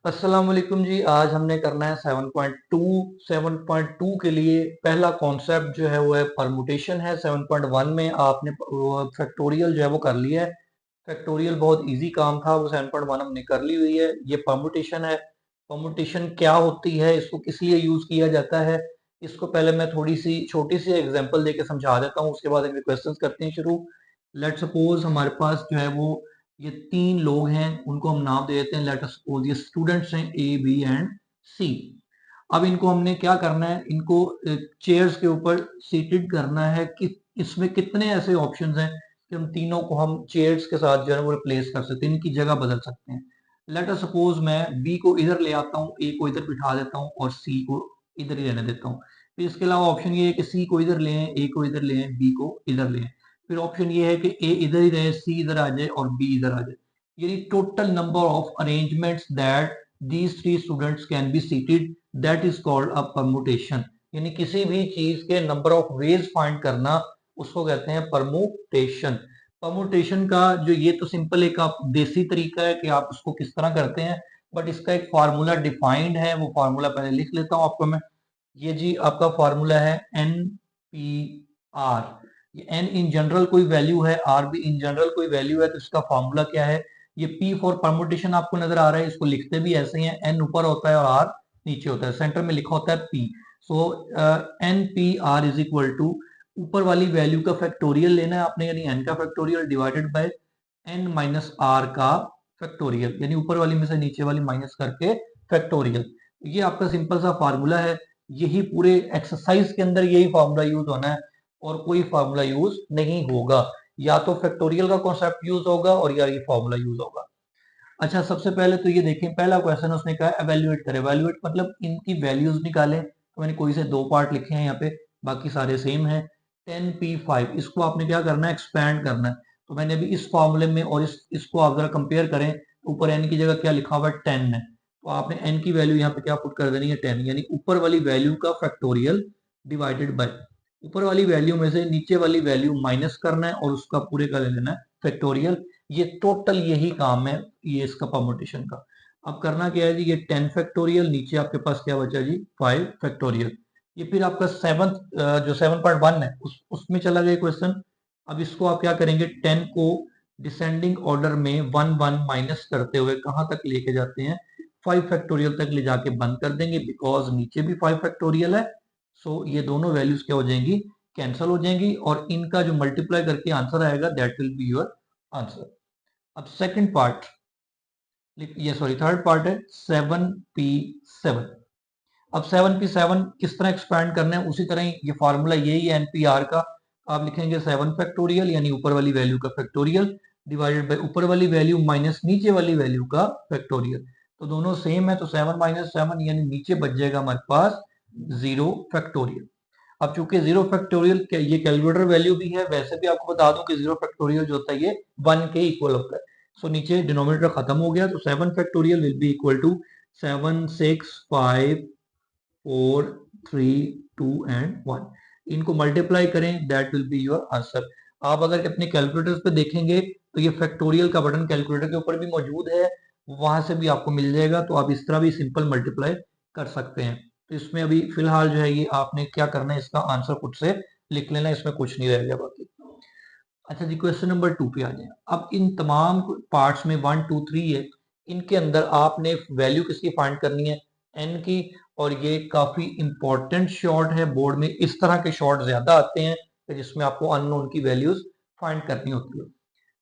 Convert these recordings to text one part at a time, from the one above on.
अस्सलाम वालेकुम जी। आज हमने करना है 7.2 के लिए पहला कॉन्सेप्ट जो है वो है परमुटेशन है। 7.1 में आपने फैक्टोरियल जो है वो कर लिया है। फैक्टोरियल बहुत इजी काम था, वो 7.1 हमने कर ली हुई है। ये परमुटेशन है। परमुटेशन क्या होती है, इसको किस लिए यूज किया जाता है, इसको पहले मैं थोड़ी सी छोटी सी एग्जांपल देके समझा देता हूँ, उसके बाद इनके क्वेश्चंस करते हैं शुरू। लेट सपोज हमारे पास जो है वो ये तीन लोग हैं, उनको हम नाम दे देते हैं। लेट अस सपोज ये स्टूडेंट्स हैं ए बी एंड सी। अब इनको हमने क्या करना है, इनको चेयर्स के ऊपर सीटेड करना है कि इसमें कितने ऐसे ऑप्शंस हैं कि हम तीनों को हम चेयर्स के साथ जो है वो रिप्लेस कर सकते हैं, इनकी जगह बदल सकते हैं। लेट अस सपोज मैं बी को इधर ले आता हूँ, ए को इधर बिठा देता हूँ और सी को इधर ही रहने देता हूँ। फिर इसके अलावा ऑप्शन ये है कि सी को इधर ले आए, ए को इधर ले आए, बी को इधर ले आए। फिर ऑप्शन ये है कि ए इधर ही रहे, सी इधर आ जाए और बी इधर आ जाए। यानी total number of arrangements that these three students can be seated, that is called a permutation. यानी किसी भी चीज के नंबर ऑफ वेज फाइंड करना, उसको कहते हैं परमुटेशन। परमुटेशन का जो ये तो सिंपल एक आप देसी तरीका है कि आप उसको किस तरह करते हैं, बट इसका एक फार्मूला डिफाइंड है। वो फार्मूला पहले लिख लेता हूं आपको मैं। ये जी आपका फार्मूला है एन पी आर। ये एन इन जनरल कोई वैल्यू है, आर भी इन जनरल कोई वैल्यू है, तो इसका फार्मूला क्या है। ये पी फॉर परमुटेशन आपको नजर आ रहा है, इसको लिखते भी ऐसे ही है, एन ऊपर होता है और आर नीचे होता है, सेंटर में लिखा होता है P. So N P R is equal to ऊपर वाली वैल्यू का फैक्टोरियल लेना है आपने, यानी एन का factorial divided by N minus R का फैक्टोरियल, यानी ऊपर वाली में से नीचे वाली माइनस करके फैक्टोरियल। ये आपका सिंपल सा फार्मूला है। यही पूरे एक्सरसाइज के अंदर यही फार्मूला यूज होना है और कोई फार्मूला यूज नहीं होगा। या तो फैक्टोरियल का कॉन्सेप्ट यूज होगा और या ये फार्मूला यूज होगा। अच्छा, सबसे पहले तो ये देखें, पहला क्वेश्चन उसने कहा एवेल्युएट करें। एवेल्युएट मतलब इनकी वैल्यूज निकालें। तो मैंने कोई से दो पार्ट लिखे हैं यहाँ पे, बाकी सारे सेम है। 10p5 इसको आपने क्या करना है, एक्सपैंड करना है। तो मैंने अभी इस फॉर्मूले में और इसको आप जरा कंपेयर करें, ऊपर n की जगह क्या लिखा हुआ है, 10 है। तो आपने n की वैल्यू यहाँ पे क्या पुट कर देनी है, 10, यानी ऊपर वाली वैल्यू का फैक्टोरियल डिवाइडेड बाय ऊपर वाली वैल्यू में से नीचे वाली वैल्यू माइनस करना है और उसका पूरे का ले लेना है फैक्टोरियल। ये टोटल यही काम है ये इसका परमुटेशन का। अब करना क्या है जी, ये 10 फैक्टोरियल, नीचे आपके पास क्या बचा जी, 5 फैक्टोरियल। ये फिर आपका सेवंथ जो 7.1 है उसमें चला गया क्वेश्चन। अब इसको आप क्या करेंगे, 10 को डिसेंडिंग ऑर्डर में 1 1 माइनस करते हुए कहां तक लेके जाते हैं, 5 फैक्टोरियल तक ले जाके बंद कर देंगे, बिकॉज नीचे भी 5 फैक्टोरियल है। सो ये दोनों वैल्यूज क्या हो जाएंगी, कैंसिल हो जाएंगी, और इनका जो मल्टीप्लाई करके आंसर आएगा that will be your answer. अब सेकंड पार्ट, ये सॉरी थर्ड पार्ट है 7p7। अब 7p7 किस तरह एक्सपैंड करना है, उसी तरह ही ये फार्मूला यही है एनपीआर का। आप लिखेंगे 7 फैक्टोरियल यानी ऊपर वाली वैल्यू का फैक्टोरियल डिवाइडेड बाय ऊपर वाली वैल्यू माइनस नीचे वाली वैल्यू का फैक्टोरियल। तो दोनों सेम है, तो 7 माइनस 7 यानी नीचे बच जाएगा हमारे पास 0 फैक्टोरियल। अब चूंकि 0 फैक्टोरियल ये कैलकुलेटर वैल्यू भी है, वैसे भी आपको बता दूं कि 0 फैक्टोरियल जो होता है ये 1 के इक्वल होता है। सो नीचे डिनोमिनेटर खत्म हो गया, तो 7 factorial will be equal to 7 6 5 4 3 2 and 1। इनको मल्टीप्लाई करें, that will be your answer. आप अगर अपने कैलकुलेटर्स पे देखेंगे तो ये फैक्टोरियल का बटन कैलकुलेटर के ऊपर भी मौजूद है, वहां से भी आपको मिल जाएगा। तो आप इस तरह भी सिंपल मल्टीप्लाई कर सकते हैं। तो इसमें अभी फिलहाल जो है ये आपने क्या करना है, इसका आंसर खुद से लिख लेना, इसमें कुछ नहीं रह गया बाकी। अच्छा जी, क्वेश्चन नंबर 2 पे आ जाए। अब इन तमाम पार्ट्स में 1 2 3 है, इनके अंदर आपने वैल्यू किसकी फाइंड करनी है, एन की। और ये काफी इंपॉर्टेंट शॉर्ट है, बोर्ड में इस तरह के शॉर्ट ज्यादा आते हैं जिसमें आपको अननोन की वैल्यूज फाइंड करनी होती है।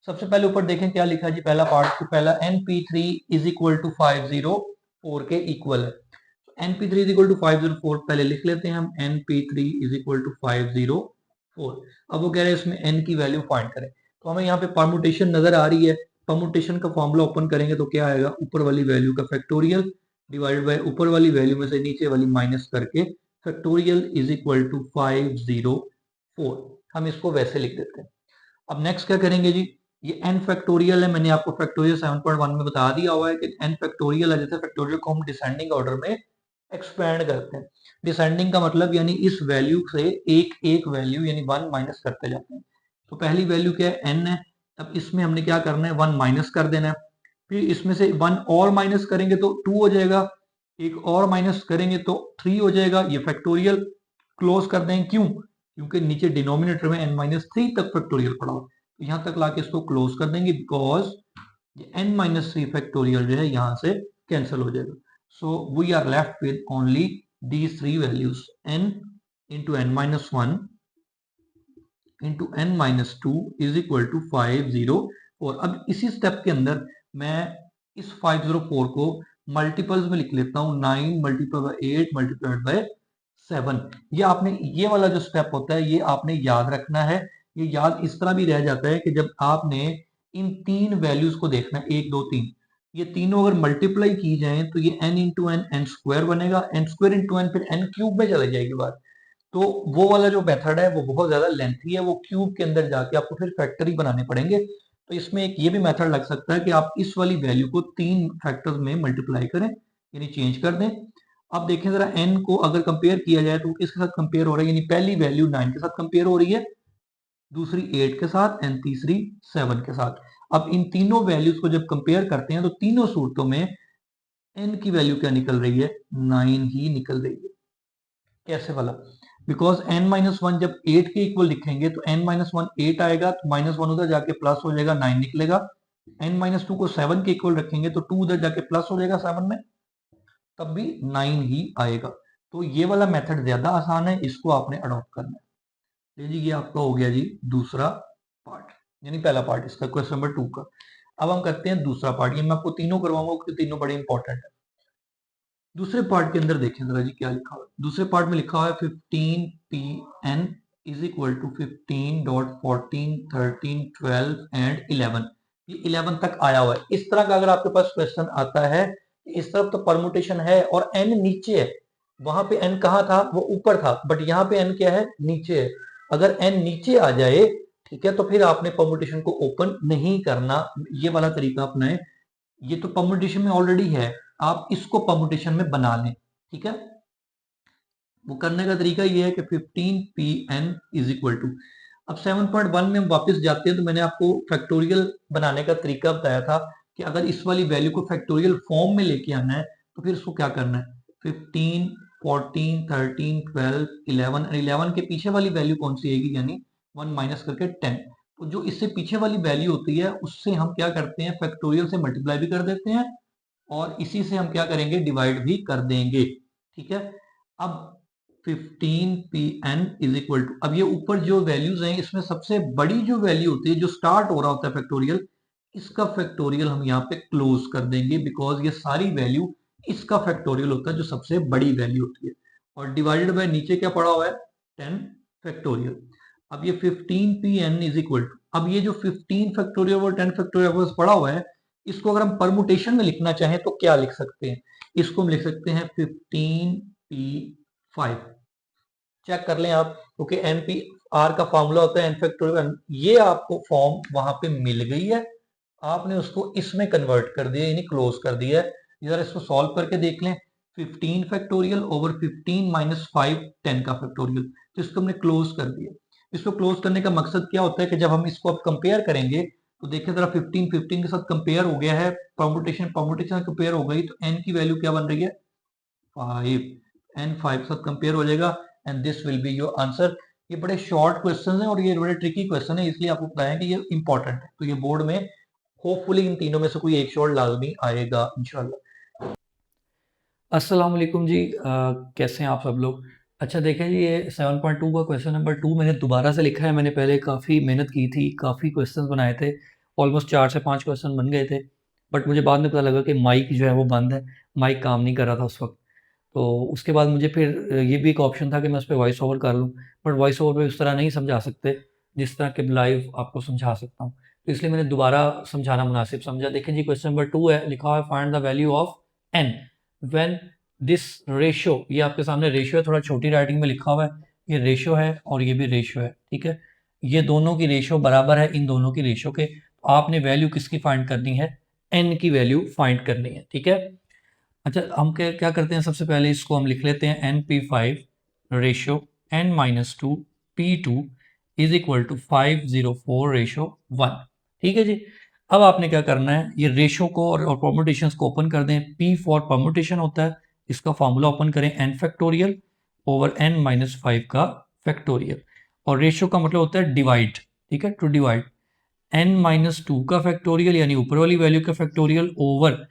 सबसे पहले ऊपर देखें क्या लिखा जी, पहला पार्ट तो पहला NP3 इज इक्वल टू 504 के इक्वल है। NP3 इज इक्वल टू 504 पहले लिख लेते हैं हम, NP3 इज इक्वल टू 504। अब वो कह रहे हैं इसमें n की वैल्यू फाइंड करें, तो हमें यहाँ पे परमुटेशन नजर आ रही है। परमुटेशन का फॉर्मूला ओपन करेंगे तो क्या आएगा, ऊपर वाली वैल्यू का फैक्टोरियल डिवाइडेड बाय ऊपर वाली वैल्यू में से नीचे वाली माइनस करके फैक्टोरियल इज इक्वल टू 504। हम इसको वैसे लिख देते हैं। अब नेक्स्ट क्या करेंगे जी, ये n फैक्टोरियल है, मैंने आपको फैक्टोरियल 7.1 में बता दिया हुआ है कि n फैक्टोरियल है, जैसे फैक्टोरियल को हम डिसेंडिंग ऑर्डर में एक्सपेंड करते हैं। डिसेंडिंग का मतलब यानी इस वैल्यू से एक एक वैल्यू यानी 1 माइनस करते जाते हैं। तो पहली वैल्यू क्या है, n है। अब इसमें हमने क्या करना है, 1 माइनस कर देना है। फिर इसमें से 1 और माइनस करेंगे तो 2 हो जाएगा, एक और माइनस करेंगे तो 3 हो जाएगा। ये फैक्टोरियल क्लोज कर दें, क्यों? क्योंकि नीचे डिनोमिनेटर में n-3 तक फैक्टोरियल पड़ा हो, तो यहां तक लाके इसको क्लोज कर देंगे, बिकॉज ये n-3 फैक्टोरियल जो है यहां से कैंसिल हो जाएगा। So we are left with only these three values, n into n-1 into n-2 is equal to 504। अब इसी स्टेप के अंदर मैं इस 504 को मल्टीपल्स में लिख लेता हूं, 9 मल्टीप्लाई बाय 8 मल्टीप्लाइड बाय 7। ये आपने, ये वाला जो स्टेप होता है ये आपने याद रखना है। ये याद इस तरह भी रह जाता है कि जब आपने इन तीन वैल्यूज को देखना है, 1 2 3, ये तीनों अगर मल्टीप्लाई की जाए तो ये n into N N square बनेगा, n स्क्वायर इंटू एन फिर n क्यूब में चले जाएगी बात। तो वो वाला जो मेथड है वो बहुत ज्यादा लेंथी है, वो क्यूब के अंदर जाके आपको फिर फैक्टर ही बनाने पड़ेंगे। तो इसमें एक ये भी मेथड लग सकता है कि आप इस वाली वैल्यू को 3 फैक्टर्स में मल्टीप्लाई करें, यानी चेंज कर दें। अब देखें जरा n को अगर कंपेयर किया जाए तो किसके साथ कंपेयर हो रहा है, यानी पहली वैल्यू 9 के साथ कंपेयर हो रही है, दूसरी 8 के साथ एंड तीसरी 7 के साथ। अब इन तीनों वैल्यूज को जब कंपेयर करते हैं तो तीनों सूरतों में n की वैल्यू क्या निकल रही है, 9 ही निकल रही है। कैसे वाला? बिकॉज n-1 जब 8 के इक्वल लिखेंगे तो n-1 8 आएगा, तो -1 उधर जाके प्लस हो जाएगा, 9 निकलेगा। n-2 को 7 के इक्वल रखेंगे तो 2 उधर जाके प्लस हो जाएगा 7 में, तब भी 9 ही आएगा। तो ये वाला मेथड ज्यादा आसान है, इसको आपने अडॉप्ट करना है। जी ये आपका हो गया जी दूसरा पार्ट, यानी पहला पार्ट इसका क्वेश्चन नंबर 2 का। अब हम करते हैं दूसरा पार्ट, ये मैं आपको तीनों करवाऊंगा क्योंकि तीनों बड़े इंपॉर्टेंट है। दूसरे पार्ट के अंदर देखें जरा जी क्या लिखा हुआ है। दूसरे पार्ट में लिखा हुआ है 15pn is equal to 15.14 13 12 and 11। ये 11 तक आया हुआ है। इस तरह का अगर आपके पास क्वेश्चन आता है, इस तरफ तो परमुटेशन है और n नीचे है, वहां पे n कहाँ था, वो ऊपर था, बट यहाँ पे n क्या है, नीचे है। अगर n नीचे आ जाए, ठीक है, तो फिर आपने परमुटेशन को ओपन नहीं करना, ये वाला तरीका अपनाएं। ये तो परमुटेशन में ऑलरेडी है, आप इसको परमुटेशन में बना लें, ठीक है। वो करने का तरीका ये है कि 15pn इज इक्वल टू, अब 7.1 में हम वापस जाते हैं तो मैंने आपको फैक्टोरियल बनाने का तरीका बताया था कि अगर इस वाली वैल्यू को फैक्टोरियल फॉर्म में लेके आना है तो फिर इसको क्या करना है, 15 14 13 12 11 11 के पीछे वाली वैल्यू कौन सी आएगी, यानी 1 माइनस करके 10। तो जो इससे पीछे वाली वैल्यू होती है उससे हम क्या करते हैं, फैक्टोरियल से मल्टीप्लाई भी कर देते हैं और इसी से हम क्या करेंगे, डिवाइड भी कर देंगे, ठीक है। अब 15pn इज इक्वल टू, अब ये ऊपर जो वैल्यूज हैं इसमें सबसे बड़ी जो वैल्यू होती है, जो स्टार्ट हो रहा होता है फैक्टोरियल, इसका फैक्टोरियल हम यहाँ पे क्लोज कर देंगे, बिकॉज ये सारी वैल्यू इसका फैक्टोरियल होता है जो सबसे बड़ी वैल्यू होती है। और डिवाइडेड बाय नीचे क्या पड़ा हुआ है, 10 फैक्टोरियल। अब ये 15pn इज इक्वल टू, अब ये जो 15 फैक्टोरियल और 10 फैक्टोरियल पड़ा हुआ है, इसको अगर हम परमुटेशन में लिखना चाहें तो क्या लिख सकते हैं, इसको हम लिख सकते हैं 15p5। चेक कर लें आप, क्योंकि NPR का फॉर्मूला होता है n फैक्टोरियल। ये आपको फॉर्म वहां पे मिल गई है, आपने उसको इसमें कन्वर्ट कर दिया, यानी क्लोज कर दिया है। जरा इसको सॉल्व करके देख लें, 15 फैक्टोरियल ओवर 15 माइनस 5 10 का फैक्टोरियल, तो इसको हमने क्लोज कर दिया। इसको क्लोज करने का मकसद क्या होता है कि जब हम इसको अब कंपेयर करेंगे तो देखिए जरा 15 15 के साथ कंपेयर हो गया है, परमुटेशन परमुटेशन कंपेयर हो गई, तो n की वैल्यू क्या बन रही है, 5, n 5 के साथ कंपेयर हो जाएगा and this will be your answer. ये बड़े शॉर्ट क्वेश्चन है और ये बड़े ट्रिकी क्वेश्चन है, इसलिए आपको बताया कि ये इंपॉर्टेंट है। तो ये बोर्ड में होपफुली इन तीनों में से कोई एक शॉर्ट लाजमी आएगा इंशाल्लाह। अस्सलाम वालेकुम जी, कैसे हैं आप सब लोग। अच्छा देखें जी, ये 7.2 का क्वेश्चन नंबर 2 मैंने दोबारा से लिखा है। मैंने पहले काफ़ी मेहनत की थी, काफ़ी क्वेश्चंस बनाए थे, ऑलमोस्ट 4 से 5 क्वेश्चन बन गए थे, बट मुझे बाद में पता लगा कि माइक जो है वो बंद है, माइक काम नहीं कर रहा था उस वक्त। तो उसके बाद मुझे फिर ये भी एक ऑप्शन था कि मैं उस पर वॉइस ओवर कर लूँ, बट वॉइस ओवर पे उस तरह नहीं समझा सकते जिस तरह के लाइव आपको समझा सकता हूँ, तो इसलिए मैंने दोबारा समझाना मुनासिब समझा। देखें जी, क्वेश्चन नंबर 2 है, लिखा हुआ है find the value of n when this ratio, ये आपके सामने रेशियो है, थोड़ा छोटी राइटिंग में लिखा हुआ है, ये रेशियो है और ये भी रेशियो है, ठीक है। ये दोनों की रेशियो बराबर है इन दोनों की रेशियो के, तो आपने वैल्यू किसकी फाइंड करनी है, n की वैल्यू फाइंड करनी है, ठीक है। अच्छा हम क्या क्या करते हैं, सबसे पहले इसको हम लिख लेते हैं NP5 ratio n-2 P2 is equal to 504 ratio 1, ठीक है जी। अब आपने क्या करना है, ये रेशो को और परम्यूटेशंस को ओपन कर दें। P फॉर परम्यूटेशन होता है, इसका फॉर्मूला ओपन करें, n फैक्टोरियल ओवर n-5 का फैक्टोरियल, और रेशो का मतलब होता है डिवाइड, ठीक है, टू डिवाइड n-2 का फैक्टोरियल यानी ऊपर वाली वैल्यू का फैक्टोरियल ओवर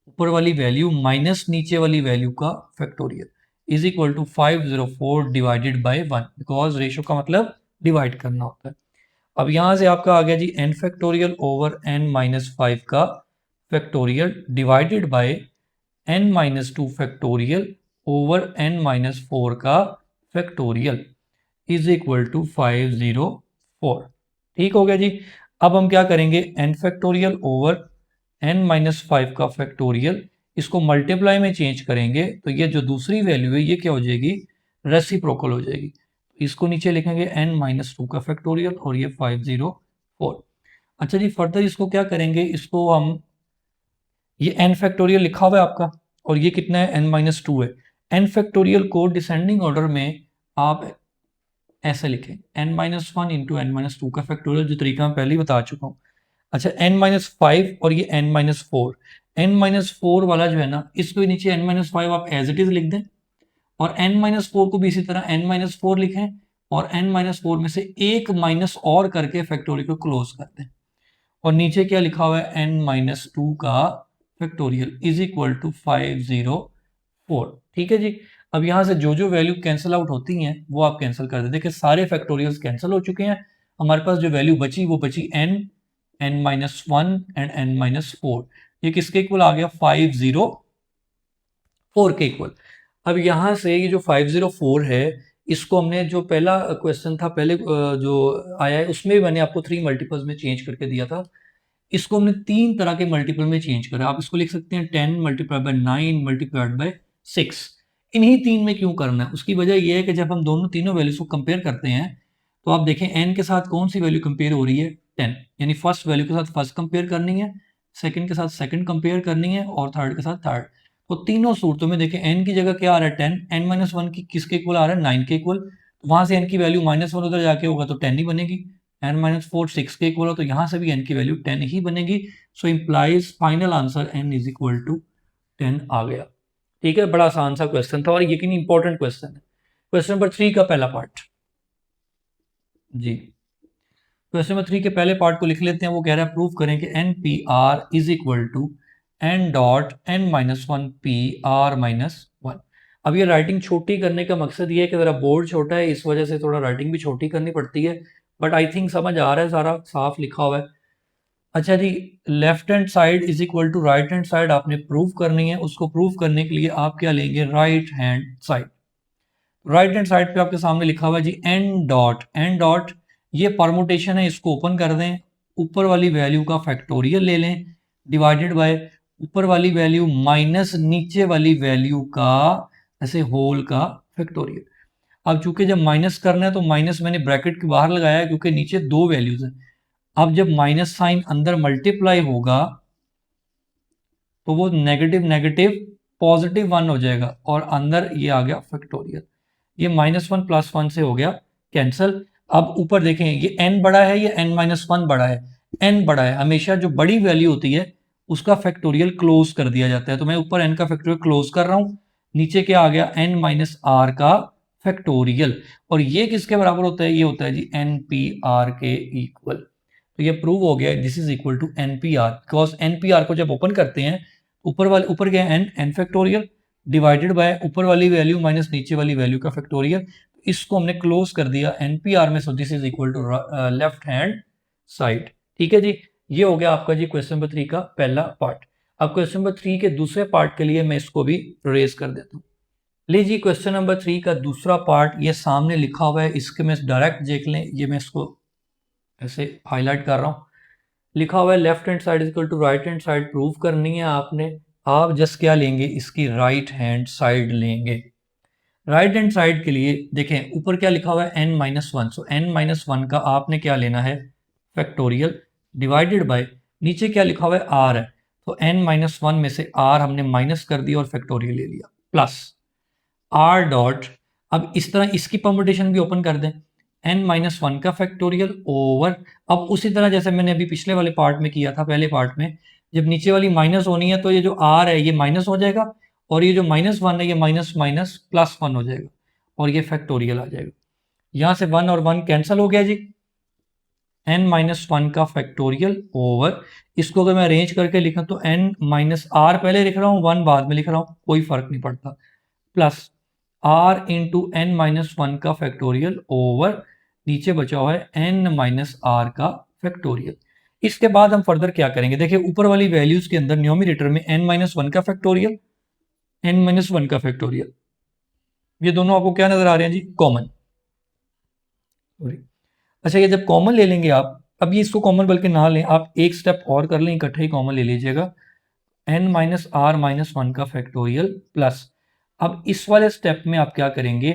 ऊपर वाली वैल्यू माइनस नीचे वाली वैल्यू का factorial is equal to 504 divided by 1, because ratio का मतलब डिवाइड करना होता है। अब यहां से आपका आ गया जी n फैक्टोरियल ओवर n-5 का factorial divided bye n-2 factorial over n-4 का फैक्टोरियल इज इक्वल टू 504। ठीक हो गया जी। अब हम क्या करेंगे, n फैक्टोरियल ओवर n-5 का फैक्टोरियल, इसको मल्टीप्लाई में चेंज करेंगे तो ये जो दूसरी वैल्यू है ये क्या हो जाएगी, रेसिप्रोकल हो जाएगी। इसको नीचे लिखेंगे n-2 का फैक्टोरियल और ये 504। अच्छा जी, फर्दर इसको क्या करेंगे, इसको हम, ये n फैक्टोरियल लिखा हुआ है आपका और ये कितना है, n-2 है। n फैक्टोरियल को डिसेंडिंग ऑर्डर में आप ऐसे लिखें, n-1 इंटू n-2 का फैक्टोरियल, जो तरीका मैं पहले ही बता चुका हूँ। अच्छा, n-5 और ये n-4, n-4 वाला जो है ना, इसको नीचे n-5 आप एज इट इज लिख दें और n-4 को भी इसी तरह n-4 लिखें और n-4 में से एक माइनस और करके फैक्टोरियल को क्लोज कर दें और नीचे क्या लिखा हुआ है, n-2 का फैक्टोरियल इज इक्वल टू 504। ठीक है जी। अब यहां से जो जो वैल्यू कैंसिल आउट होती हैं वो आप कैंसिल कर दें। देखिए सारे फैक्टोरियल्स कैंसिल हो चुके हैं, हमारे पास जो वैल्यू बची वो बची n, n-1 एंड n-4। ये किसके इक्वल आ गया, 504 के इक्वल। अब यहां से ये जो 504 है, इसको हमने जो पहला क्वेश्चन था पहले जो आया है उसमें भी मैंने आपको 3 मल्टीपल्स में चेंज करके दिया था, इसको हमने 3 तरह के मल्टीपल में चेंज करा। आप इसको लिख सकते हैं 10 मल्टीप्लाई बाय 9 मल्टीप्लाइड बाय 6। इन्हीं 3 में क्यों करना है, उसकी वजह यह है कि जब हम दोनों तीनों वैल्यूज को कंपेयर करते हैं तो आप देखें n के साथ कौन सी वैल्यू कंपेयर हो रही है, 10, यानी फर्स्ट वैल्यू के साथ फर्स्ट कंपेयर करनी है, सेकंड के साथ सेकंड कंपेयर करनी है और थर्ड के साथ थर्ड। तो तीनों सूरतों में देखें n की जगह क्या आ रहा है, 10, n-1 की किसके इक्वल आ रहा है, 9 के इक्वल। वहां से n की वैल्यू -1 उधर जाके होगा तो 10 ही बनेगी, n-4 6 के इक्वल हो तो यहां से भी n की वैल्यू 10 ही बनेगी। So implies final answer n is equal to 10 आ गया। ठीक है, बड़ा आसान सा क्वेश्चन था और यकीन इंपॉर्टेंट क्वेश्चन है। क्वेश्चन नंबर 3 का पहला पार्ट जी, क्वेश्चन नंबर 3 के पहले पार्ट को लिख लेते हैं। वो कह रहा है प्रूव करें कि N P R is equal to n dot n-1 PR-1। अब ये राइटिंग छोटी करने का मकसद ये है कि ज़रा बोर्ड छोटा है, इस वजह से थोड़ा राइटिंग भी छोटी करनी पड़ती है, बट आई थिंक समझ आ रहा है, सारा साफ लिखा हुआ है। अच्छा जी, left hand side is equal to right hand side आपने प्रूव करनी है। उसको प्रूव करने के लिए आप क्या लेंगे, right hand side. Right hand side पे आपके सामने लिखा हुआ है जी n डॉट ये परमुटेशन है, इसको ओपन कर दें, ऊपर वाली वैल्यू का फैक्टोरियल ले लें डिवाइडेड बाय ऊपर वाली वैल्यू माइनस नीचे वाली वैल्यू का ऐसे होल का फैक्टोरियल। अब चूंकि जब माइनस करना है तो माइनस मैंने ब्रैकेट के बाहर लगाया है क्योंकि नीचे दो वैल्यूज हैं। अब जब माइनस साइन अंदर मल्टीप्लाई होगा तो वो नेगेटिव नेगेटिव पॉजिटिव 1 हो जाएगा और अंदर ये आ गया फैक्टोरियल। ये -1 + 1 से हो गया कैंसिल। अब ऊपर देखें, ये n बड़ा है या n-1 बड़ा है, n बड़ा है। हमेशा जो बड़ी वैल्यू होती है उसका फैक्टोरियल क्लोज कर दिया जाता है, तो मैं ऊपर n का फैक्टोरियल क्लोज कर रहा हूं, नीचे क्या आ गया, n-r का फैक्टोरियल। और ये किसके बराबर होता है, ये होता है जी npr के इक्वल। तो ये प्रूव हो गया this is equal to npr, because npr को जब ओपन करते हैं ऊपर गया n फैक्टोरियल डिवाइडेड बाय ऊपर वाली वैल्यू माइनस नीचे वाली वैल्यू का फैक्टोरियल। इसको हमने क्लोज कर दिया npr में, so this is equal to left hand side. ठीक है जी, ये हो गया आपका जी क्वेश्चन नंबर 3 का पहला पार्ट। अब क्वेश्चन नंबर 3 के दूसरे पार्ट के लिए मैं इसको भी रेज कर देता हूँ। लीजिए क्वेश्चन नंबर 3 का दूसरा पार्ट ये सामने लिखा हुआ है, इसके में डायरेक्ट देख लें, ये मैं इसको ऐसे हाईलाइट कर रहा हूँ, लिखा हुआ है left hand side equal to right hand side prove करनी है आपने। आप जस्ट क्या लेंगे, इसकी राइट हैंड साइड लेंगे। राइट हैंड साइड के लिए देखें ऊपर क्या लिखा हुआ है n-1, सो n-1 का आपने क्या लेना है, फैक्टोरियल डिवाइडेड बाय नीचे क्या लिखा हुआ है r है, तो n-1 में से r हमने माइनस कर दिया और फैक्टोरियल ले लिया प्लस r डॉट। अब इस तरह इसकी परमुटेशन भी ओपन कर दें, n माइनस वन का फैक्टोरियल ओवर, अब उसी तरह जैसे मैंने अभी पिछले वाले पार्ट में किया था, पहले पार्ट में जब नीचे वाली माइनस होनी है तो ये जो r है ये माइनस हो जाएगा, और ये जो माइनस वन है ये माइनस माइनस प्लस वन हो जाएगा, और ये फैक्टोरियल आ जाएगा। यहाँ से वन और वन कैंसिल हो गया जी, n माइनस वन का फैक्टोरियल ओवर, इसको अगर मैं अरेंज करके लिखूं तो n माइनस आर पहले लिख रहा हूँ, वन बाद में लिख रहा हूँ, कोई फर्क नहीं पड़ता, plus r into N minus one का फैक्टोरियल ओवर नीचे बचा हुआ है n माइनस आर का फैक्टोरियल। इसके बाद हम फर्दर क्या करेंगे, देखिए ऊपर वाली वैल्यूज के अंदर न्यूमरेटर में n माइनस वन का फैक्टोरियल, n माइनस वन का फैक्टोरियल, ये दोनों आपको क्या नजर आ रहे हैं जी, कॉमन। अच्छा, ये जब कॉमन ले लेंगे आप, अब ये इसको कॉमन बल्कि ना लें, आप एक स्टेप और कर लें, इकट्ठे ही कॉमन ले लीजिएगा, n minus R minus one का फैक्टोरियल प्लस, अब इस वाले स्टेप में आप क्या करेंगे,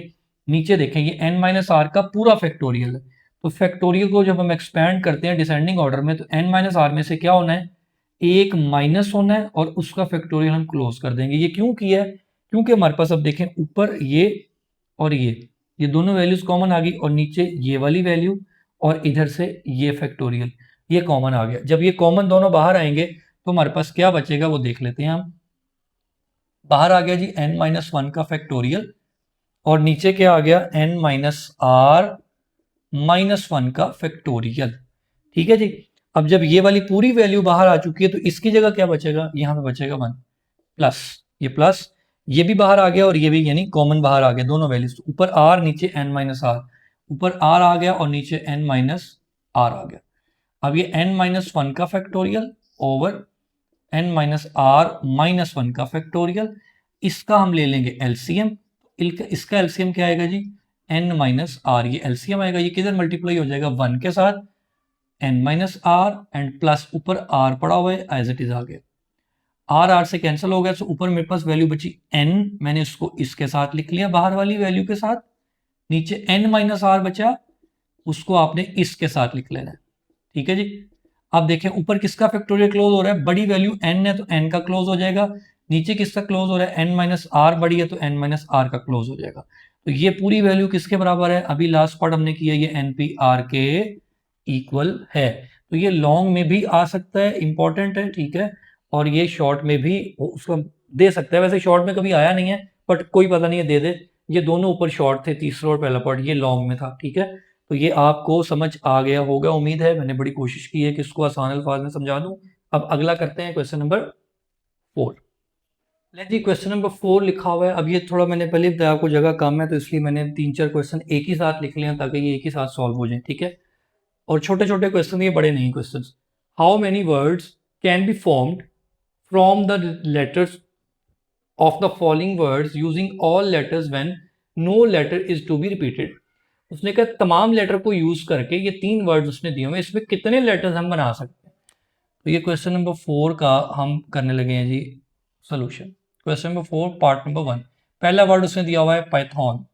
नीचे देखेंगे n माइनस आर का पूरा फैक्टोरियल है, तो फैक्टोरियल को जब हम एक्सपैंड करते हैं डिसेंडिंग ऑर्डर में, तो n माइनस आर में से क्या होना है, एक माइनस होना है, और उसका फैक्टोरियल हम क्लोज कर देंगे। ये क्यों किया है, क्योंकि हमारे पास अब देखें ऊपर ये और ये दोनों वैल्यूज कॉमन आ गई, और नीचे ये वाली वैल्यू और इधर से ये फैक्टोरियल ये कॉमन आ गया। जब ये कॉमन दोनों बाहर आएंगे तो हमारे पास क्या बचेगा वो देख लेते हैं हम। बाहर आ गया जी n माइनस वन का फैक्टोरियल, और नीचे क्या आ गया, n minus R minus one का फैक्टोरियल। ठीक है जी, अब जब ये वाली पूरी वैल्यू बाहर आ चुकी है तो इसकी जगह क्या बचेगा, यहां पे बचेगा वन, प्लस ये प्लस, ये भी बाहर आ गया और ये भी, यानी कॉमन बाहर आ गया दोनों वैल्यूज, ऊपर आर नीचे n माइनस आर, ऊपर आर आ गया और नीचे n माइनस आर आ गया। अब ये n माइनस वन का factorial over n minus R minus one का फैक्टोरियल, इसका हम ले लेंगे एलसीएम, इसका एलसीएम क्या आएगा जी, n माइनस आर, ये एलसीएम आएगा, ये किधर मल्टीप्लाई हो जाएगा वन के साथ, n minus R and plus ऊपर r पड़ा हुआ है एज इट इज आ गया, आर से कैंसिल हो गया, तो ऊपर मेरे पास वैल्यू बची n, मैंने इसको इसके साथ लिख लिया बाहर वाली वैल्यू के साथ, नीचे n माइनस आर बचा, उसको आपने इसके साथ लिख लेना है। ठीक है जी, अब देखें ऊपर किसका फैक्टोरियल क्लोज हो रहा है, बड़ी वैल्यू n है तो n का क्लोज हो जाएगा, नीचे किसका क्लोज हो रहा है, n माइनस आर बड़ी है तो n माइनस आर का क्लोज हो जाएगा। तो ये पूरी वैल्यू किसके बराबर है, अभी लास्ट पार्ट हमने किया, ये npr के इक्वल है, तो ये लॉन्ग में भी आ सकता है, इंपॉर्टेंट है, ठीक है, और ये शॉर्ट में भी उसको दे सकता है, वैसे शॉर्ट में कभी आया नहीं है बट कोई पता नहीं है, दे दे। ये दोनों ऊपर शॉर्ट थे, तीसरा और पहला पार्ट ये लॉन्ग में था। ठीक है, तो ये आपको समझ आ गया होगा, उम्मीद है, मैंने बड़ी कोशिश की है कि इसको आसान अल्फाज में समझा दूं। अब अगला करते हैं क्वेश्चन नंबर 4। ले जी, क्वेश्चन नंबर 4 लिखा हुआ है। अब ये थोड़ा मैंने पहले बताया आपको जगह कम है, तो इसलिए मैंने 3-4 क्वेश्चन एक ही साथ लिख लिया ताकि ये एक ही साथ सॉल्व हो जाए। ठीक है, और छोटे छोटे क्वेश्चन, ये बड़े नहीं question. How many words can be formed from the letters of the following words using all letters when no letter is to be repeated. उसने कहा तमाम लेटर को यूज करके ये 3 वर्ड्स उसने दिए हुए, इसमें कितने लेटर्स हम बना सकते हैं। तो ये क्वेश्चन नंबर 4 का हम करने लगे हैं जी solution. Question number 4 part number 1, पहला वर्ड उसने दिया हुआ है पाइथन।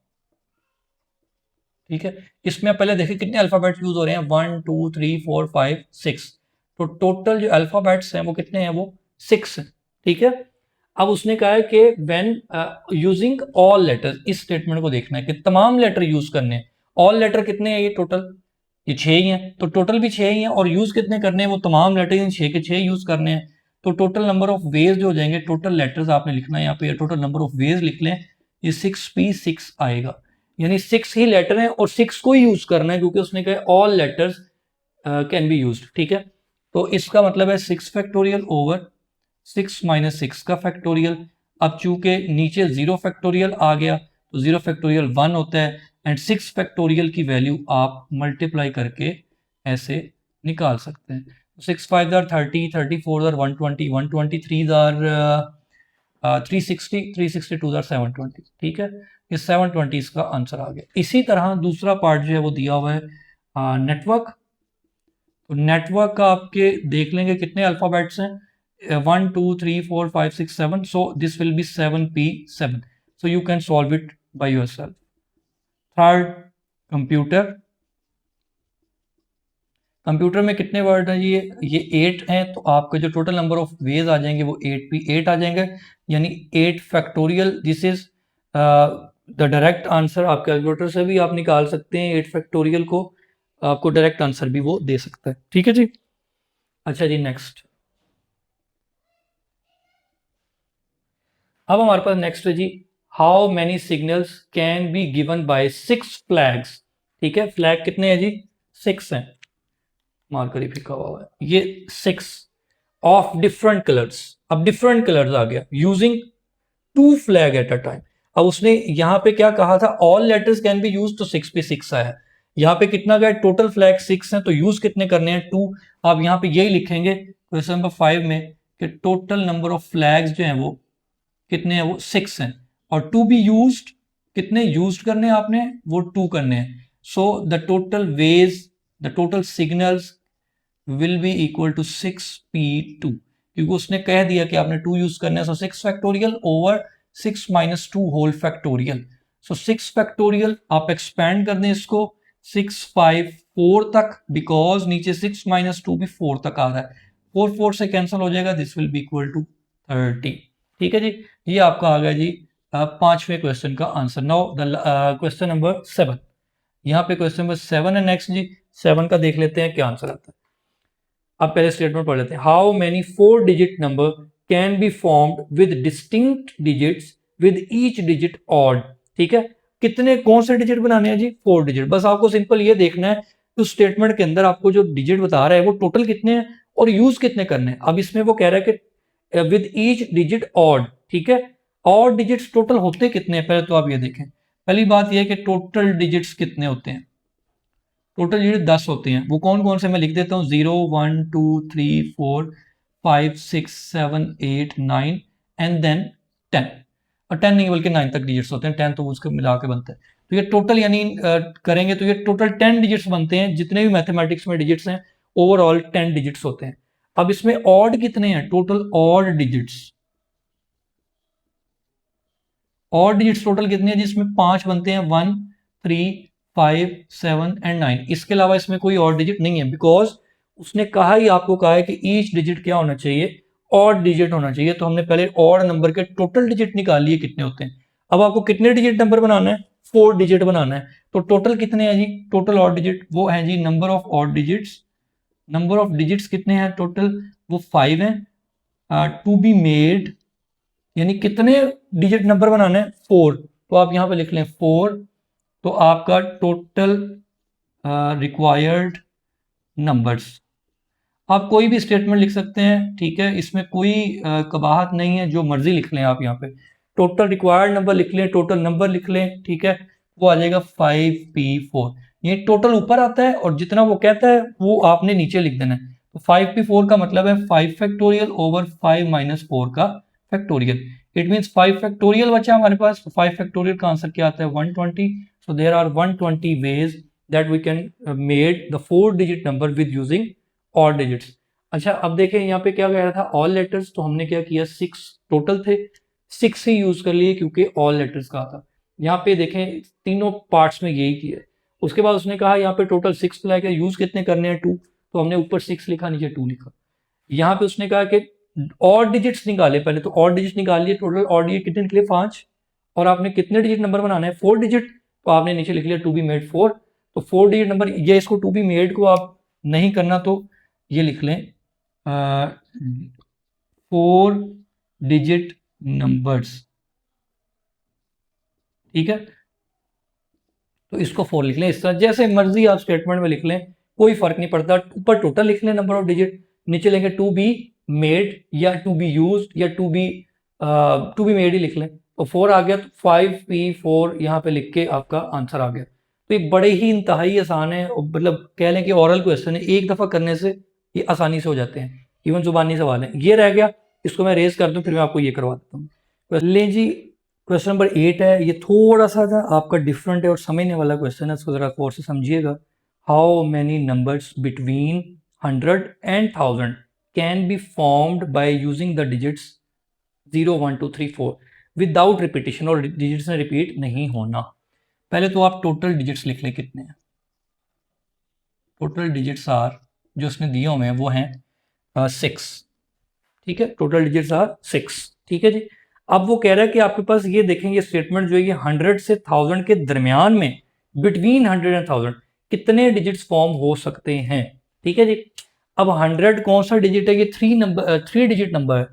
ठीक है, इसमें पहले देखिए कितने अल्फाबेट्स यूज हो रहे हैं, 1 2 3 4 5 6, तो टोटल जो अल्फाबेट्स हैं वो कितने हैं, वो 6 हैं। ठीक है, अब उसने कहा है कि व्हेन यूजिंग ऑल लेटर्स, इस स्टेटमेंट को देखना है कि तमाम लेटर यूज करने हैं। ऑल लेटर कितने हैं, ये टोटल ये 6 ही हैं, तो टोटल भी 6 ही हैं, और यूज कितने करने हैं, वो तमाम लेटर इन 6 के 6 यूज करने हैं। तो टोटल नंबर ऑफ वेज जो हो जाएंगे, टोटल लेटर्स आपने लिखना है यहाँ पे, टोटल नंबर ऑफ वेज लिख लें, ये 6p6 आएगा, यानी 6 ही लेटर हैं और 6 को ही यूज करना है, क्योंकि उसने कहा all letters can be used. ठीक है, तो इसका मतलब है 6 फैक्टोरियल ओवर 6 माइनस 6 का फैक्टोरियल। अब चूंकि नीचे 0 फैक्टोरियल आ गया तो 0 फैक्टोरियल 1 होता है, एंड 6 फैक्टोरियल की वैल्यू आप मल्टीप्लाई करके ऐसे निकाल सकते हैं। 6 5 आर 30, 34 आर 120, 123 आर 360, 362 आर 720। ठीक है, ये 720 इसका आंसर आ गया। इसी तरह दूसरा पार्ट जो है वो दिया हुआ है नेटवर्क। तो नेटवर्क का आपके देख लेंगे कितने अल्फाबेट्स हैं, 1 2 3 4 5 6 7, so this will be 7p7, so you can solve it by yourself. Third computer, computer में कितने वर्ड हैं, ये 8 हैं, तो आपका जो टोटल नंबर ऑफ वेज आ जाएंगे वो 8p8 आ जाएंगे, यानी 8 factorial, this is the direct answer आप कैलकुलेटर से भी आप निकाल सकते हैं 8 फैक्टोरियल को, आपको डायरेक्ट आंसर भी वो दे सकता है। ठीक है जी। अच्छा जी, नेक्स्ट। अब हमारे पास नेक्स्ट है जी, how many signals can be given by 6 flags. ठीक है, फ्लैग कितने हैं जी? 6 हैं, मार्कर ही फिका हुआ है, ये 6 ऑफ डिफरेंट कलर्स। अब डिफरेंट कलर्स आ गया, using 2 flag at a time. अब उसने यहाँ पे क्या कहा था, all letters can be use, तो 6 पे 6 आया। यहाँ पे कितना गया, टोटल फ्लैग 6 है, तो यूज कितने करने हैं, 2। आप यहाँ पे यही लिखेंगे क्वेश्चन नंबर 5 में कि टोटल नंबर ऑफ फ्लैग्स जो है वो कितने हैं, वो 6 हैं, और टू बी यूज कितने यूज करने हैं आपने, वो 2 करने हैं। So the total ways, the total signals will be equal to 6p2, क्योंकि उसने कह दिया कि आपने 2 यूज करना है, so 6 factorial over 6 minus 2 whole factorial. So 6 factorial आप एक्सपैंड कर दें इसको 6 5 4 तक, बिकॉज नीचे 6 माइनस 2 भी 4 तक आ रहा है, 4 4 से कैंसिल हो जाएगा, this will be equal to 30। ठीक है जी, ये आपका आ गया जी पांचवें क्वेश्चन का answer. Now the question number 7। यहाँ पे क्वेश्चन नंबर 7 है नेक्स्ट जी। 7 का देख लेते हैं क्या आंसर आता है। अब पहले स्टेटमेंट पढ़ लेते हैं, how many 4 digit number can be formed with distinct digits with each digit odd. ठीक है, कितने कौन से डिजिट बनाने हैं जी, 4 डिजिट। बस आपको सिंपल ये देखना है उस स्टेटमेंट के अंदर आपको जो डिजिट बता रहा है वो टोटल कितने हैं और यूज कितने करने हैं। अब इसमें वो कह रहा है कि विद ईच डिजिट ऑड। ठीक है, ऑड डिजिट्स टोटल होते कितने हैं, पहले तो आप ये देखें। पहली बात यह है कि टोटल डिजिट्स कितने होते हैं, टोटल डिजिट 10 होते हैं। वो कौन कौन से मैं लिख देता हूँ, 0 1 2 3 4 5 6 7 8 9 एंड देन 10। और 10 नहीं बल्कि 9 तक डिजिट्स होते हैं, 10 तो उसके मिला के बनता है। तो ये टोटल यानी करेंगे तो ये टोटल 10 डिजिट्स बनते हैं, जितने भी मैथमेटिक्स में डिजिट्स हैं ओवरऑल 10 डिजिट्स होते हैं। अब इसमें ऑड कितने हैं, टोटल ऑड डिजिट्स, और डिजिट्स टोटल कितने हैं जिसमें 5 बनते हैं, 1 3 5 7 एंड 9। इसके अलावा इसमें कोई और डिजिट नहीं है, बिकॉज उसने कहा ही आपको कहा है कि ईच डिजिट क्या होना चाहिए, ऑड डिजिट होना चाहिए। तो हमने पहले ऑड नंबर के टोटल डिजिट निकाल लिए कितने होते हैं। अब आपको कितने डिजिट नंबर बनाना है, 4 डिजिट बनाना है। तो टोटल कितने हैं जी, टोटल ऑड डिजिट वो है जी number of odd digits. Number of digits कितने हैं टोटल, वो 5 है। टू बी मेड यानी कितने डिजिट नंबर बनाना है, 4। तो आप यहां पे लिख लें 4। तो आपका टोटल रिक्वायर्ड नंबर्स, आप कोई भी स्टेटमेंट लिख सकते हैं। ठीक है, इसमें कोई कबाहत नहीं है, जो मर्जी लिख लें आप। यहाँ पे टोटल रिक्वायर्ड नंबर लिख लें, टोटल नंबर लिख लें। ठीक है, वो आ जाएगा 5p4। ये टोटल ऊपर आता है और जितना वो कहता है वो आपने नीचे लिख देना है। तो 5p4 का मतलब है 5 फैक्टोरियल ओवर 5 माइनस 4 का फैक्टोरियल। इट मीन्स 5 फैक्टोरियल बचा हमारे पास। तो 5 फैक्टोरियल का आंसर क्या आता है, 120। So there are 120 ways that we can made the 4 digit number with using our digits. अच्छा, अब देखें यहाँ पे क्या कह रहा था, ऑल लेटर्स। तो हमने क्या किया, 6 टोटल थे, 6 ही यूज कर लिए क्योंकि ऑल लेटर्स का था। यहाँ पे देखें तीनों पार्ट्स में यही किया। उसके बाद उसने कहा यहाँ पे टोटल 6 फ्लैग है, यूज कितने करने हैं, 2। तो हमने ऊपर 6 लिखा, नीचे 2 लिखा। यहाँ पे उसने कहा कि और डिजिट्स निकाले, पहले तो और डिजिट निकाल लिए। टोटल और डिजिट कितने निकले, 5। और आपने कितने डिजिट नंबर बनाना है, 4 डिजिट। तो आपने नीचे लिख लिया टू बी मेड 4। तो 4 डिजिट नंबर, ये इसको टू बी मेड को आप नहीं करना तो ये लिख लें 4 डिजिट नंबर्स। ठीक है, तो इसको 4 लिख लें। इस तरह जैसे मर्जी आप स्टेटमेंट में लिख लें, कोई फर्क नहीं पड़ता। ऊपर टोटल लिख लें नंबर ऑफ डिजिट, नीचे लेंगे टू बी मेड या टू बी यूज या टू बी मेड ही लिख लें। तो 4 आ गया, तो 5p4 यहाँ पे लिख के आपका आंसर आ गया। तो ये बड़े ही इंतहाई आसान है, मतलब कह लें कि ओरल क्वेश्चन है, एक दफ़ा करने से ये आसानी से हो जाते हैं। इवन जुबानी सवाल है। ये रह गया, इसको मैं रेज कर दूं, फिर मैं आपको ये करवा देता हूँ। लें जी, क्वेश्चन नंबर 8 है। ये थोड़ा सा ना आपका डिफरेंट है और समझने वाला क्वेश्चन है, इसको जरा गौर से समझिएगा। How many numbers between 100 and 1000 can be formed by using the digits 0 1 2 3 4 without repetition, और डिजिट्स में रिपीट नहीं होना। पहले तो आप टोटल डिजिट्स लिख लें कितने हैं। टोटल डिजिट्स आर, जो उसने दिए हुए हैं वो हैं 6। ठीक है, टोटल डिजिट्स आर 6। ठीक है जी। अब वो कह रहा है कि आपके पास ये देखेंगे स्टेटमेंट जो है ये 100 से 1000 के दरमियान में, बिटवीन 100 एंड 1000 कितने डिजिट्स फॉर्म हो सकते हैं। ठीक है जी। अब 100 कौन सा डिजिट है, ये 3 डिजिट नंबर है,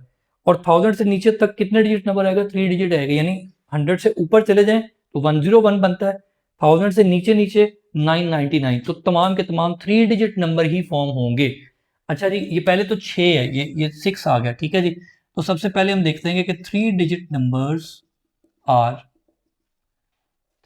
और 1000 से नीचे तक कितने डिजिट नंबर आएगा, 3 डिजिट आएगा, यानी 100 से ऊपर चले जाएं तो 101 बनता है, 1000 से नीचे नीचे 999, तो तमाम के तमाम 3 डिजिट नंबर ही फॉर्म होंगे। अच्छा जी, ये पहले तो 6 है, ये 6 आ गया। ठीक है जी। तो सबसे पहले हम देखते हैं कि 3 digit numbers are,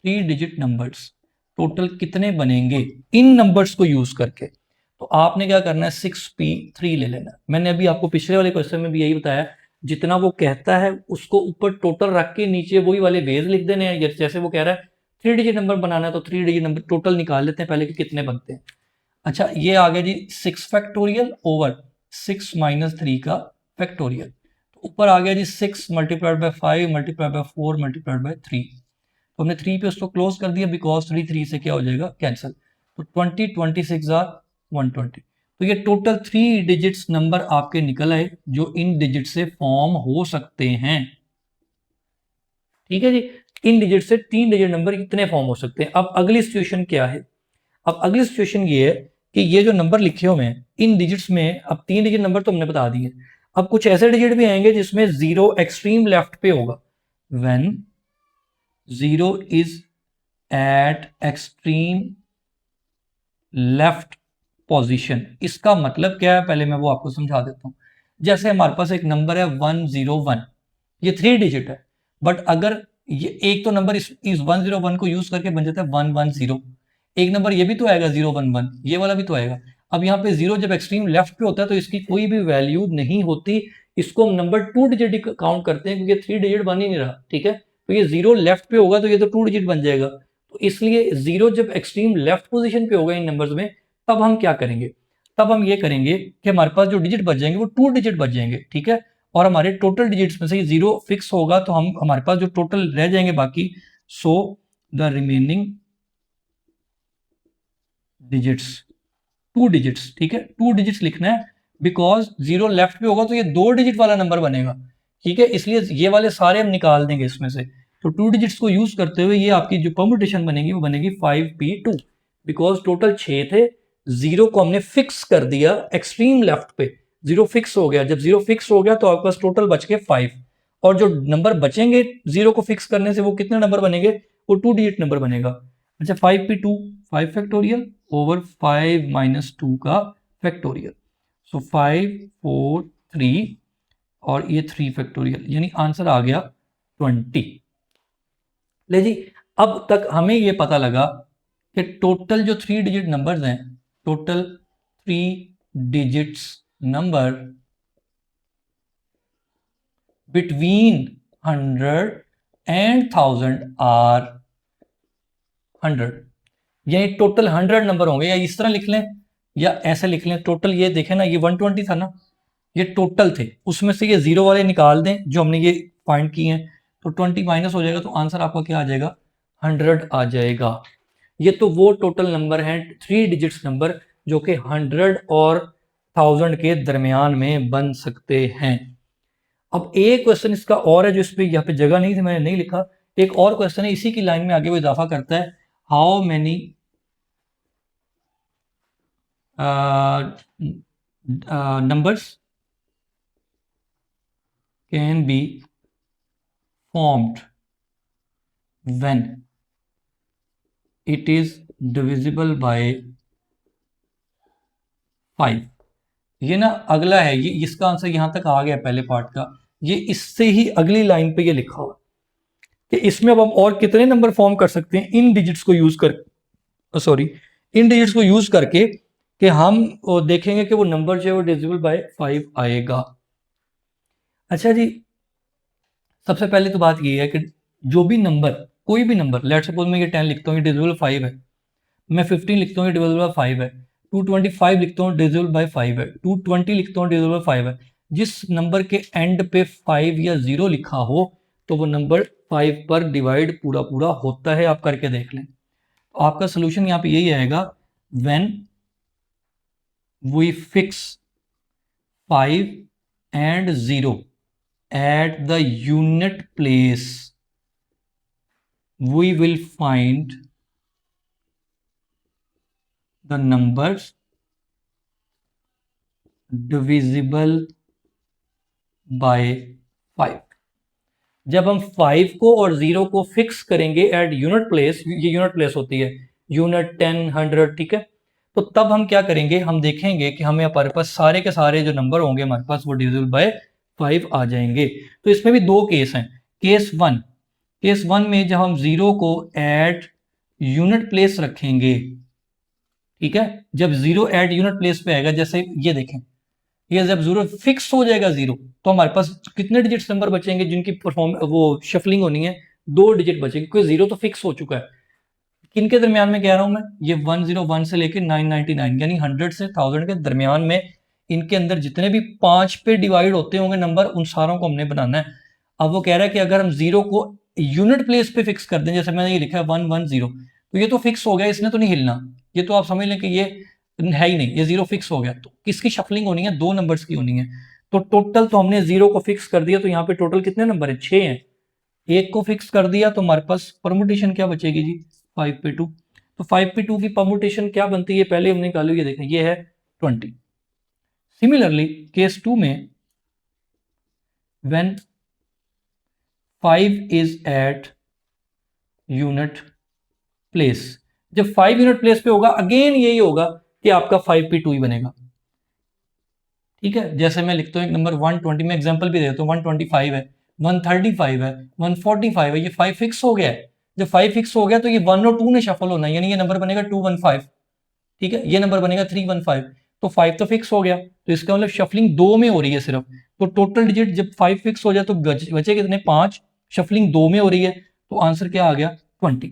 3 digit numbers total कितने बनेंगे इन नंबर्स को यूज करके। तो आपने क्या करना है, 6p3 ले लेना। मैंने अभी आपको पिछले वाले क्वेश्चन में भी यही बताया, जितना वो कहता है उसको ऊपर टोटल रख के नीचे वही वाले वेज लिख देने हैं। जैसे वो कह रहा है 3 डिजिट नंबर बनाना है तो 3 डिजिट नंबर टोटल निकाल लेते हैं पहले कि कितने बनते हैं। अच्छा, ये आ गया जी 6 फैक्टोरियल ओवर 6 माइनस 3 का फैक्टोरियल। तो ऊपर आ गया जी 6 multiplied by 5 multiplied by 4 multiplied by 3। तो हमने 3 पे उसको क्लोज कर दिया, बिकॉज 3 से क्या हो जाएगा, कैंसिल। तो 20 26 आर 120। तो ये टोटल 3 डिजिट्स नंबर आपके निकल आए जो इन डिजिट से फॉर्म हो सकते हैं। ठीक है जी। इन डिजिट से 3 डिजिट नंबर कितने फॉर्म हो सकते हैं। अब अगली सिचुएशन क्या है, अब अगली सिचुएशन ये है कि ये जो नंबर लिखे हुए हैं इन डिजिट्स में, अब 3 डिजिट नंबर तो हमने बता दिए, अब कुछ ऐसे डिजिट भी आएंगे जिसमें 0 एक्सट्रीम लेफ्ट पे होगा। When 0 is eight extreme left position, इसका मतलब क्या है पहले मैं वो आपको समझा देता हूं। जैसे हमारे पास एक नंबर है 101, ये 3 डिजिट है, बट अगर ये एक तो नंबर इस 101 को यूज करके बन जाता है 110, एक नंबर ये भी तो आएगा 011, ये वाला भी तो आएगा। अब यहाँ पे 0 जब एक्सट्रीम लेफ्ट पे होता है तो इसकी कोई भी वैल्यू नहीं होती, इसको हम नंबर 2 डिजिट काउंट करते हैं क्योंकि 3 डिजिट बन ही नहीं रहा। ठीक है, तो ये 0 लेफ्ट पे होगा तो ये तो 2 डिजिट बन जाएगा। तो इसलिए 0 जब एक्सट्रीम लेफ्ट पोजीशन पे होगा इन नंबर्स में, तब हम क्या करेंगे, तब हम ये करेंगे कि हमारे पास जो डिजिट बच जाएंगे वो 2 डिजिट बच जाएंगे। ठीक है, और हमारे टोटल डिजिट्स में से 0 फिक्स होगा तो हम हमारे पास जो टोटल रह जाएंगे बाकी, so the remaining digits 2 digits. ठीक है, 2 डिजिट्स लिखना है, बिकॉज 0 लेफ्ट पे होगा तो ये 2 डिजिट वाला नंबर बनेगा। ठीक है, इसलिए ये वाले सारे हम निकाल देंगे इसमें से। तो 2 डिजिट्स को यूज करते हुए ये आपकी जो परम्यूटेशन बनेगी वो बनेगी 5p2, बिकॉज टोटल 6 थे, 0 को हमने फिक्स कर दिया एक्सट्रीम लेफ्ट पे, 0 फिक्स हो गया। जब 0 फिक्स हो गया तो आपके पास टोटल बच गए 5, और जो नंबर बचेंगे 0 को फिक्स करने से वो कितने नंबर बनेंगे, वो 2 डिजिट नंबर बनेगा। अच्छा, 5p2 5 फैक्टोरियल ओवर 5 माइनस 2 का फैक्टोरियल, सो 5 4 3 और ये 3 फैक्टोरियल, यानी आंसर आ गया 20। ले जी, अब तक हमें ये पता लगा कि टोटल जो 3 डिजिट नंबर्स हैं, total 3 digits number between 100 and 1000 are 100, ये टोटल 100 नंबर होंगे, या इस तरह लिख लें या ऐसे लिख लें। टोटल ये देखें ना, ये 120 था ना, ये टोटल थे, उसमें से ये 0 वाले निकाल दें जो हमने ये फाइंड किए हैं, तो 20 माइनस हो जाएगा, तो आंसर आपका क्या आ जाएगा, 100 आ जाएगा। ये तो वो टोटल नंबर हैं 3 डिजिट्स नंबर जो कि 100 और 1000 के दरमियान में बन सकते हैं। अब एक क्वेश्चन इसका और है जो इस पे यहाँ पे जगह नहीं थी, मैंने नहीं लिखा। एक और क्वेश्चन है इसी की लाइन में, आगे वो इजाफा करता है, how many numbers can be formed when it is divisible by 5। ये ना अगला है, ये इसका आंसर यहां तक आ गया पहले पार्ट का, ये इससे ही अगली लाइन पे ये लिखा हुआ कि इसमें अब हम और कितने नंबर फॉर्म कर सकते हैं इन डिजिट्स को यूज कर, सॉरी, इन डिजिट्स को यूज करके, कि हम देखेंगे कि वो नंबर जो है वो डिविजिबल बाय 5 आएगा। अच्छा जी, सबसे पहले तो बात ये है कि जो भी नंबर, कोई भी नंबर, लेट सपोज मैं ये 10 लिखता हूँ, ये डिविजिबल 5 है, मैं 15 लिखता हूँ, ये डिविजिबल बाय 5 है, 225 लिखता हूँ, डिविजिबल बाय 5 है, 220 लिखता हूँ, डिविजिबल बाय 5 है। जिस नंबर के एंड पे 5 या 0 लिखा हो तो वो नंबर 5 पर डिवाइड पूरा पूरा होता है, आप करके देख लें। तो आपका सोल्यूशन यहाँ पे यही आएगा, when we fix 5 and 0 at the unit place we will find the numbers divisible by 5। जब हम 5 को और 0 को फिक्स करेंगे एट यूनिट प्लेस, ये यूनिट प्लेस होती है, यूनिट 10 100, ठीक है, तो तब हम क्या करेंगे, हम देखेंगे कि हमें हमारे पास सारे के सारे जो नंबर होंगे हमारे पास वो डिविजिबल बाय 5 आ जाएंगे। तो इसमें भी दो केस हैं। केस वन में जब हम 0 को एट यूनिट प्लेस रखेंगे, ठीक है, जब 0 एट यूनिट प्लेस पे आएगा, जैसे ये देखें, ये जब 0 फिक्स हो जाएगा 0, तो हमारे पास कितने डिजिट्स नंबर बचेंगे जिनकी परफॉर्म वो शफलिंग होनी है, 2 डिजिट बचेंगे, क्योंकि 0 तो फिक्स हो चुका है। किनके दरमियान में कह रहा हूं मैं, ये 101 से लेकर 999 यानी 100 से 1000 के दरमियान में इनके अंदर जितने भी 5 पे डिवाइड होते होंगे नंबर, उन सारों को हमने बनाना है। अब वो कह रहा है कि अगर हम 0 को यूनिट प्लेस पे फिक्स कर दें, जैसे मैंने ये लिखा है 110, तो ये तो फिक्स हो गया, इसने तो नहीं हिलना, ये तो आप समझ लें कि ये है ही नहीं, ये 0 फिक्स हो गया। तो किसकी शफलिंग होनी है, 2 नंबर्स की होनी है। तो टोटल तो हमने 0 को फिक्स कर दिया, तो यहाँ पे टोटल कितने नंबर है, 6 हैं। एक को फिक्स कर दिया तो हमारे पास परमुटेशन क्या बचेगी जी, 5 पे 2। तो 5 पे 2 की परमुटेशन क्या बनती है, पहले हमने निकाली, ये देखें, ये है 20। सिमिलरली केस 2 में when 5 is at unit place, जब 5 यूनिट प्लेस पे होगा, अगेन यही होगा कि आपका 5 पे 2 ही बनेगा, ठीक है। जैसे मैं लिखता हूँ एक नंबर 120 में एग्जांपल भी देता हूँ, 125 है, 135 है, 145 है, ये 5 फिक्स हो गया है। जब 5 फिक्स हो गया तो ये 1 और 2 ने शफल होना है, यानी ये नंबर बनेगा 215, ठीक है, ये नंबर बनेगा 315। तो 5 तो फिक्स हो गया, तो इसका मतलब शफलिंग 2 में हो रही है सिर्फ। तो टोटल डिजिट जब 5 फिक्स हो जाए तो बचे कितने, 5, शफलिंग 2 में हो रही है, तो आंसर क्या आ गया, 20,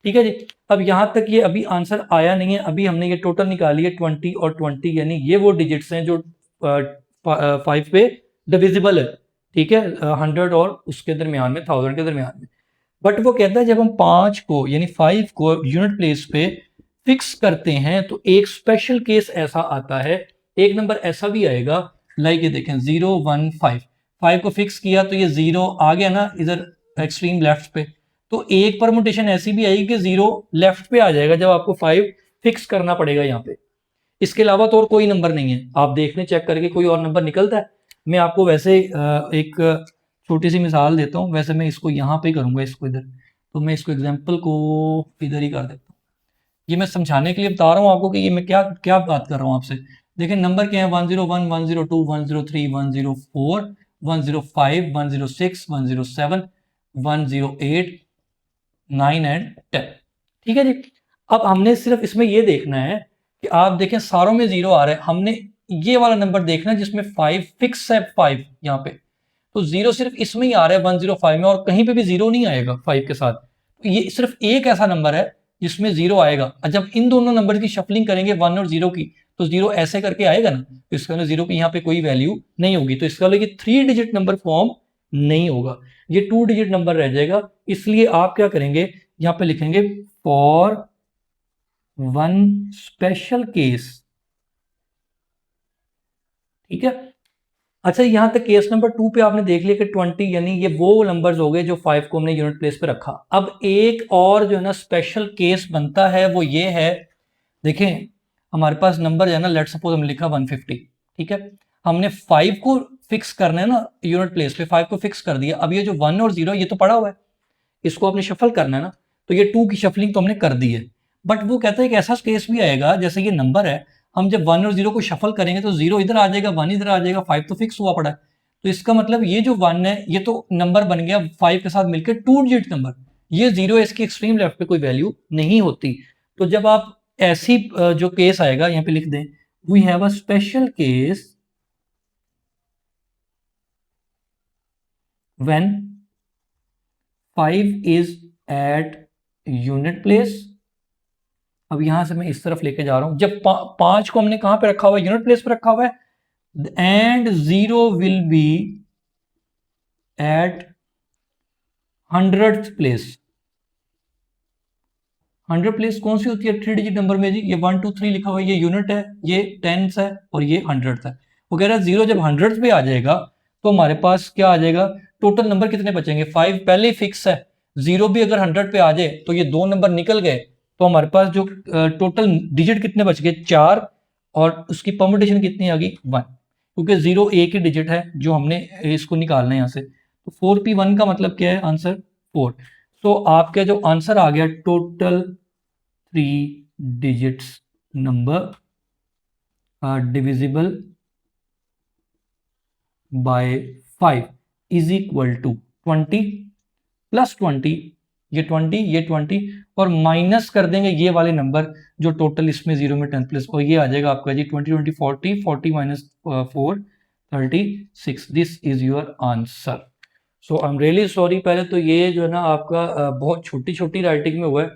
ठीक है जी। अब यहां तक ये अभी आंसर आया नहीं है, अभी हमने ये टोटल निकाली है 20 और 20, यानी ये वो डिजिट्स हैं जो 5 पे डिविजिबल है, ठीक है, 100 और उसके दरमियान में, 1000 के दरमियान में। बट वो कहता है जब हम 5 को यानी 5 को यूनिट प्लेस पे फिक्स करते हैं तो एक स्पेशल केस ऐसा आता है, एक नंबर ऐसा भी आएगा, लाइक ये देखें 015, 5 को फिक्स किया तो ये 0 आ गया ना इधर एक्सट्रीम लेफ्ट पे, तो एक परमुटेशन ऐसी भी आएगी कि 0 लेफ्ट पे आ जाएगा जब आपको 5 फिक्स करना पड़ेगा यहाँ पे। इसके अलावा तो और कोई नंबर नहीं है, आप देख लें चेक करके कोई और नंबर निकलता है। मैं आपको वैसे एक छोटी सी मिसाल देता हूँ, वैसे मैं इसको यहाँ पे करूँगा, इसको इधर, तो मैं इसको एग्जाम्पल को इधर ही कर देता हूँ। ये मैं समझाने के लिए बता रहा हूँ आपको कि ये मैं क्या क्या बात कर रहा हूँ आपसे। देखिए नंबर क्या है, 101, 102, 103, 104, 105, 106, 107, 108, 9 एंड 10, ठीक है जी। अब हमने सिर्फ इसमें ये देखना है कि आप देखें सारों में 0 आ रहा है, हमने ये वाला नंबर देखना है जिसमें 5 फिक्स है, 5 यहाँ पे, तो 0 सिर्फ इसमें ही आ रहा है 105 में, और कहीं पे भी 0 नहीं आएगा 5 के साथ। तो ये सिर्फ एक ऐसा नंबर है जिसमें 0 आएगा। जब इन दोनों नंबर की शफलिंग करेंगे 1 और 0 की, तो 0 ऐसे करके आएगा ना, तो इसका मतलब 0 की यहाँ पे कोई वैल्यू नहीं होगी, तो इसका मतलब 3 डिजिट नंबर फॉर्म नहीं होगा, ये 2 डिजिट नंबर रह जाएगा। इसलिए आप क्या करेंगे, यहाँ पे लिखेंगे फॉर वन स्पेशल केस, ठीक है। अच्छा यहां तक केस नंबर 2 पे आपने देख लिया कि 20 यानी ये वो नंबर्स हो गए जो 5 को हमने यूनिट प्लेस पे रखा। अब एक और जो है ना स्पेशल केस बनता है, वो ये है, देखें हमारे पास नंबर है ना, लेट सपोज हमने लिखा 150, ठीक है, हमने 5 को फिक्स करना है ना यूनिट प्लेस पे, 5 को फिक्स कर दिया। अब ये जो 1 और 0 ये तो पड़ा हुआ है, इसको आपने शफल करना है ना, तो ये 2 की शफलिंग तो हमने कर दी है। बट वो कहता है कि ऐसा केस भी आएगा, जैसे ये नंबर है, हम जब 1 और 0 को शफल करेंगे तो 0 इधर आ जाएगा, 1 इधर आ जाएगा, 5 तो फिक्स हुआ पड़ा है। तो इसका मतलब ये जो 1 है ये तो नंबर बन गया 5 के साथ मिलकर 2 डिजिट नंबर, ये 0 इसकी एक्सट्रीम लेफ्ट पे कोई वैल्यू नहीं होती। तो जब आप ऐसी जो केस आएगा यहाँ पे लिख दें, we have a special case when 5 is at unit place. अब यहां से मैं इस तरफ लेके जा रहा हूं, जब 5 को हमने कहां पे रखा हुआ है, यूनिट प्लेस पे रखा हुआ है, and 0 will be at 100th place. 100 place कौन सी होती है, 3 डिजिट नंबर में जी, ये 1 2 3 लिखा हुआ है, ये यूनिट है, ये टेंस है और ये 100th है। वो कह रहा है 0 जब 100th पे आ जाएगा तो हमारे पास क्या आ जाएगा, टोटल नंबर कितने बचेंगे, 5 पहले ही फिक्स है, 0 भी अगर 100 पे आ जाए तो ये 2 नंबर निकल गए, तो हमारे पास जो टोटल डिजिट कितने बच गए, 4, और उसकी परमुटेशन कितनी आ गई, 1, क्योंकि 0 एक ही डिजिट है जो हमने इसको निकालना है यहाँ से। तो 4p1 का मतलब क्या है, आंसर 4। सो आपका जो आंसर आ गया, total 3 digits number divisible by 5 is equal to 20 plus 20, ये 20 ये 20, और माइनस कर देंगे ये वाले नंबर जो टोटल इसमें 0 में 10 प्लस, और ये आ जाएगा आपका जी 20 20 40, 40 minus 4 36। This is your answer. So I am really sorry, पहले तो ये जो है ना आपका बहुत छोटी छोटी राइटिंग में हुआ है,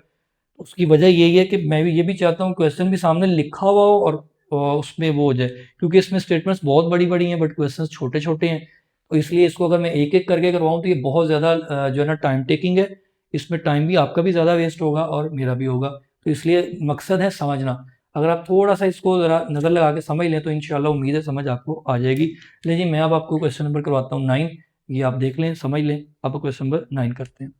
उसकी वजह यही है कि मैं भी ये भी चाहता हूँ क्वेश्चन भी सामने लिखा हुआ हो और उसमें वो हो जाए, क्योंकि इसमें स्टेटमेंट्स बहुत बड़ी बड़ी हैं बट क्वेश्चंस छोटे छोटे हैं, तो इसलिए इसको अगर मैं एक एक करके करवाऊँ तो ये बहुत ज़्यादा जो है ना टाइम टेकिंग है, इसमें टाइम भी आपका भी ज़्यादा वेस्ट होगा और मेरा भी होगा, तो इसलिए मकसद है समझना। अगर आप थोड़ा सा इसको ज़रा नज़र लगा के समझ लें तो इंशाल्लाह उम्मीद है समझ आपको आ जाएगी। लेकिन मैं अब आपको क्वेश्चन नंबर करवाता हूँ 9, ये आप देख लें, समझ लें। अब क्वेश्चन नंबर 9 करते हैं।